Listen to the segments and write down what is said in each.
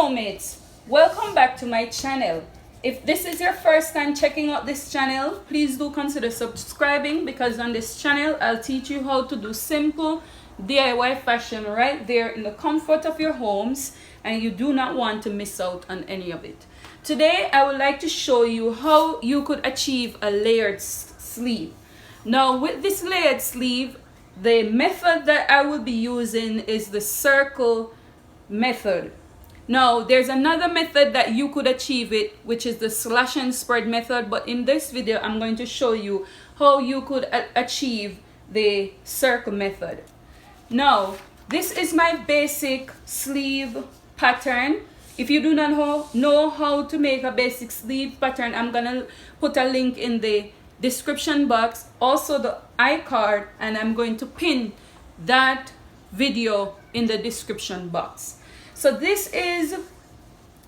Hello mates, welcome back to my channel. If this is your first time checking out this channel, please do consider subscribing, because on this channel I'll teach you how to do simple DIY fashion right there in the comfort of your homes, and you do not want to miss out on any of it. Today I would like to show you how you could achieve a layered sleeve. Now with this layered sleeve, the method that I will be using is the circle method. Now there's another method that you could achieve it, which is the slash and spread method, but in this video I'm going to show you how you could achieve the circle method. Now this is my basic sleeve pattern. If you do not know how to make a basic sleeve pattern, I'm gonna put a link in the description box, also the iCard, and I'm going to pin that video in the description box. So this is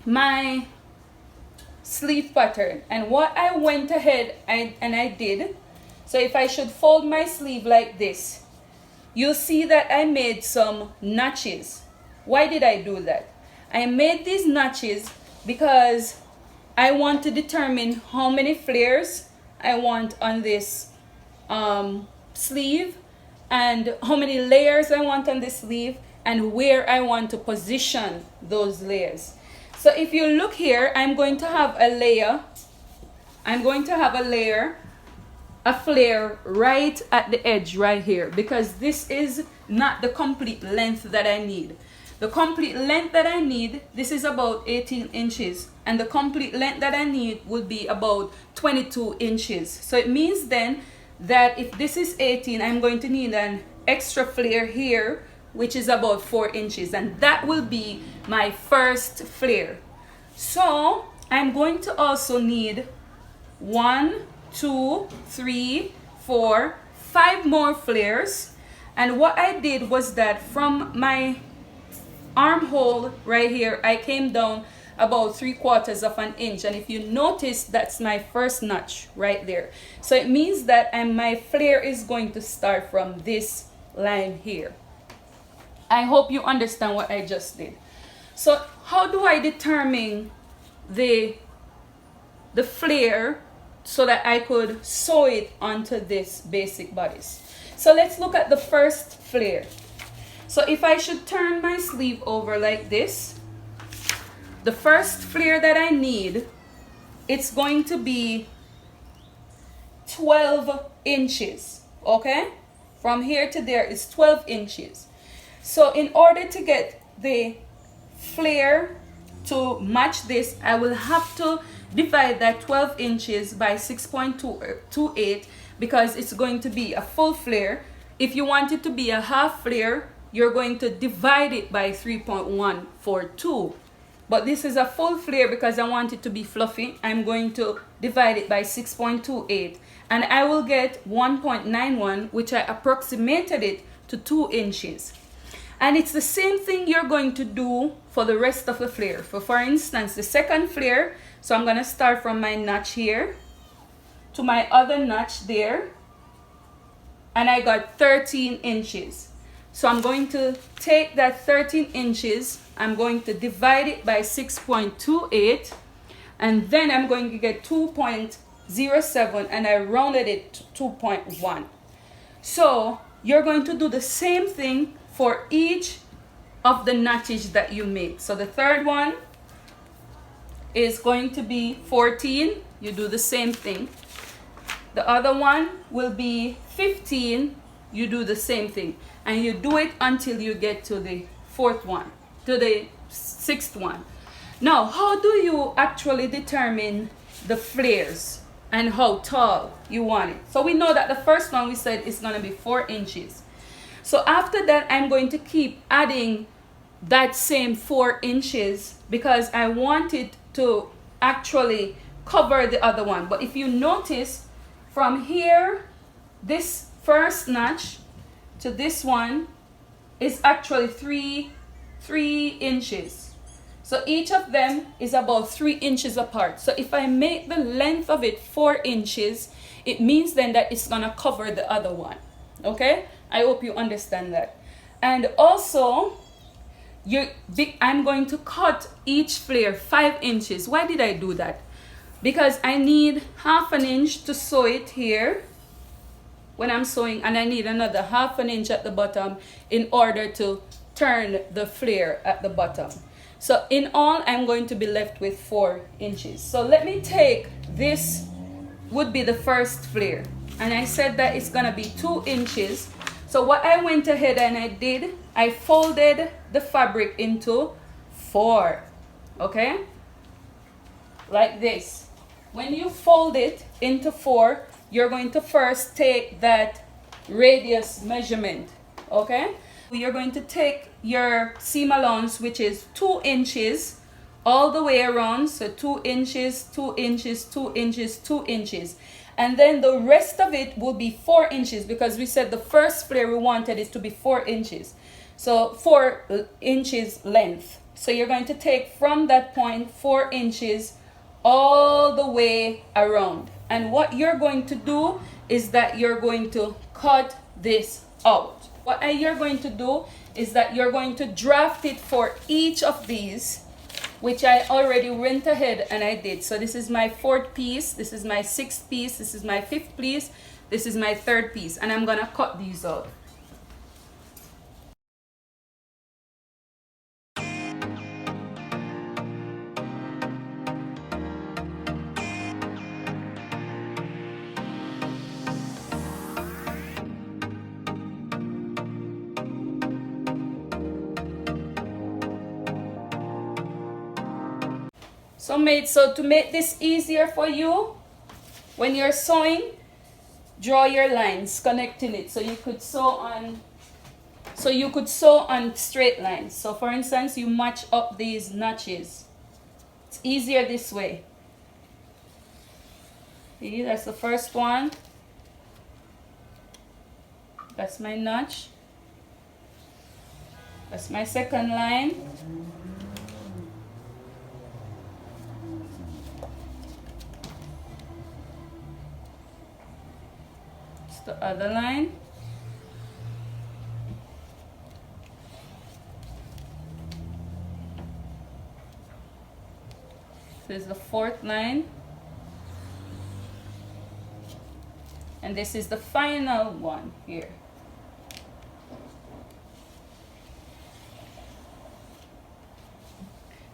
my sleeve pattern, and what I went ahead and I did, so if I should fold my sleeve like this, you'll see that I made some notches. Why did I do that? I made these notches because I want to determine how many flares I want on this sleeve, and how many layers I want on this sleeve, and where I want to position those layers. So if you look here, I'm going to have a layer, a flare right at the edge right here, because this is not the complete length that I need. The complete length that I need, this is about 18 inches, and the complete length that I need would be about 22 inches. So it means then that if this is 18, I'm going to need an extra flare here, which is about 4 inches, and that will be my first flare. So I'm going to also need 1, 2, 3, 4, 5 more flares. And what I did was that from my armhole right here, I came down about 3/4 of an inch, and if you notice, that's my first notch right there. So it means that my flare is going to start from this line here. I hope you understand what I just did. So how do I determine the flare so that I could sew it onto this basic bodice? So let's look at the first flare. So if I should turn my sleeve over like this, the first flare that I need, it's going to be 12 inches, okay? From here to there is 12 inches. So in order to get the flare to match this, I will have to divide that 12 inches by 6.28, because it's going to be a full flare. If you want it to be a half flare, you're going to divide it by 3.142. But this is a full flare because I want it to be fluffy. I'm going to divide it by 6.28, and I will get 1.91, which I approximated it to 2 inches. And it's the same thing you're going to do for the rest of the flare. For instance, the second flare, so I'm going to start from my notch here to my other notch there, and I got 13 inches. So I'm going to take that 13 inches, I'm going to divide it by 6.28, and then I'm going to get 2.07, and I rounded it to 2.1. So you're going to do the same thing for each of the notches that you make. So the third one is going to be 14. You do the same thing. The other one will be 15. You do the same thing, and you do it until you get to the fourth one, to the sixth one. Now, how do you actually determine the flares and how tall you want it? So we know that the first one we said is going to be 4 inches. So after that, I'm going to keep adding that same 4 inches because I want it to actually cover the other one. But if you notice, from here, this first notch to this one is actually 3 inches. So each of them is about 3 inches apart. So if I make the length of it 4 inches, it means then that it's gonna cover the other one. Okay, I hope you understand that. And also I'm going to cut each flare 5 inches. Why did I do that? Because I need 1/2 inch to sew it here when I'm sewing, and I need another 1/2 inch at the bottom in order to turn the flare at the bottom. So in all, I'm going to be left with 4 inches. So let me take this, would be the first flare, and I said that it's gonna be 2 inches. So what I went ahead and I did, I folded the fabric into 4, okay? Like this. When you fold it into 4, you're going to first take that radius measurement, okay? You're going to take your seam allowance, which is 2 inches, all the way around. So 2 inches, 2 inches, 2 inches, 2 inches. And then the rest of it will be 4 inches, because we said the first flare we wanted is to be 4 inches. So 4 inches length. So you're going to take from that point 4 inches all the way around. And what you're going to do is that you're going to cut this out. What you're going to do is that you're going to draft it for each of these, which I already went ahead and I did. So this is my 4th piece, this is my 6th piece, this is my 5th piece, this is my 3rd piece, and I'm gonna cut these out. So to make this easier for you, when you're sewing, draw your lines connecting it, so you could sew on straight lines. So for instance, you match up these notches. It's easier this way. See, that's the first one. That's my notch. That's my second line. The other line. This is the 4th line, and this is the final one here.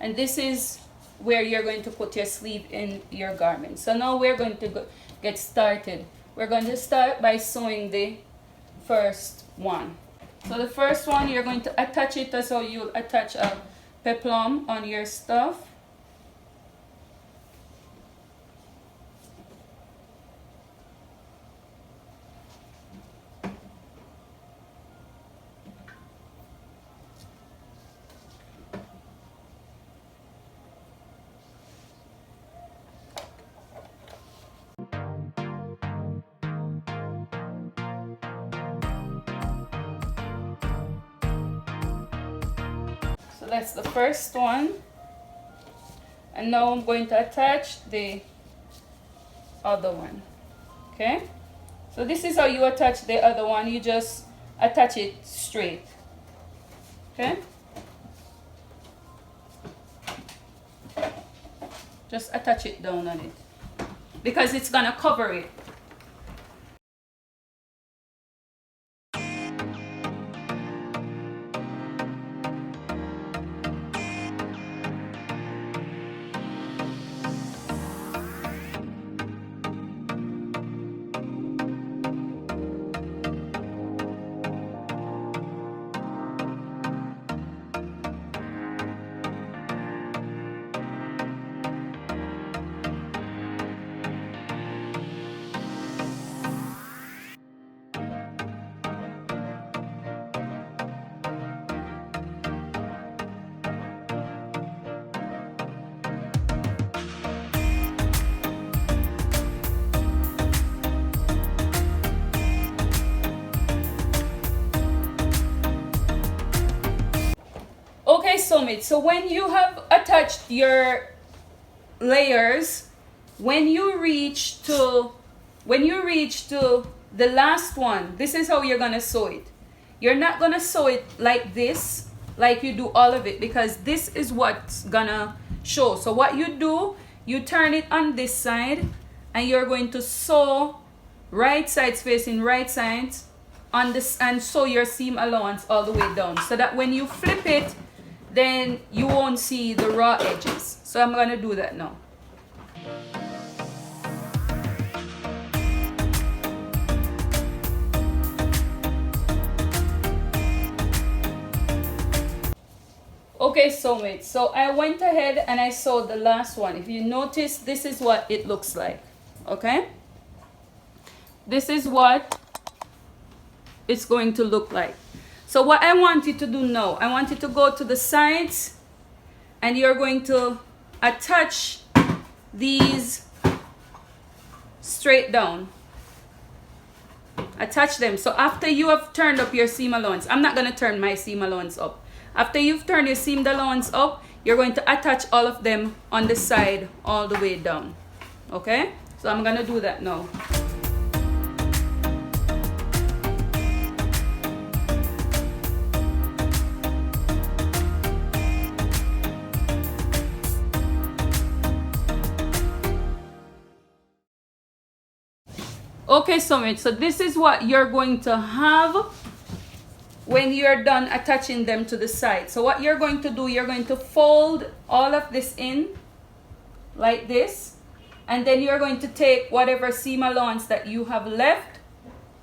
And this is where you're going to put your sleeve in your garment. So now we're going to get started. We're going to start by sewing the first one. So the first one, you're going to attach it as how you'll attach a peplum on your stuff. That's the first one, and now I'm going to attach the other one. Okay, so this is how you attach the other one. You just attach it straight. Okay, just attach it down on it because it's gonna cover it. Okay, soulmate, so when you have attached your layers, when you reach to the last one, this is how you're gonna sew it. You're not gonna sew it like this. like you do all of it, because this is what's gonna show. So what you do, you turn it on this side and you're going to sew right sides facing right sides on this, and sew your seam allowance all the way down, so that when you flip it, then you won't see the raw edges. So I'm gonna do that now. Okay, soulmates, so I went ahead and I sewed the last one. If you notice, this is what it looks like. Okay, this is what it's going to look like. So what I want you to do now, I want you to go to the sides and you're going to attach these straight down. Attach them. So after you have turned up your seam allowance, I'm not going to turn my seam allowance up. After you've turned your seam allowance up, you're going to attach all of them on the side all the way down. Okay, so I'm going to do that now. Okay, so this is what you're going to have when you're done attaching them to the side. So what you're going to do, you're going to fold all of this in like this, and then you're going to take whatever seam allowance that you have left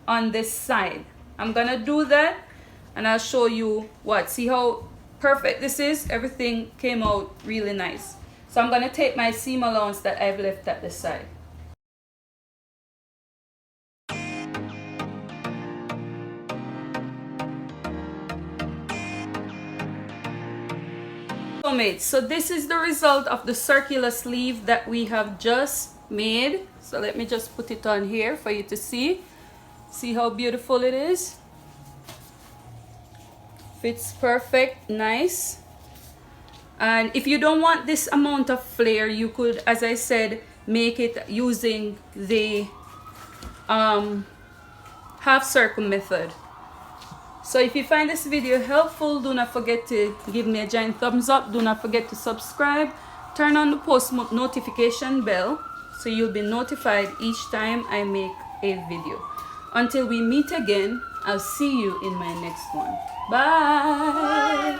on this side. I'm gonna do that and I'll show you what. See how perfect this is? Everything came out really nice. So I'm gonna take my seam allowance that I've left at the side. So this is the result of the circular sleeve that we have just made. So let me just put it on here for you to see. See how beautiful it is? Fits perfect, nice. And if you don't want this amount of flare, you could, as I said, make it using the half circle method. So if you find this video helpful, do not forget to give me a giant thumbs up. Do not forget to subscribe. Turn on the post notification bell so you'll be notified each time I make a video. Until we meet again, I'll see you in my next one. Bye.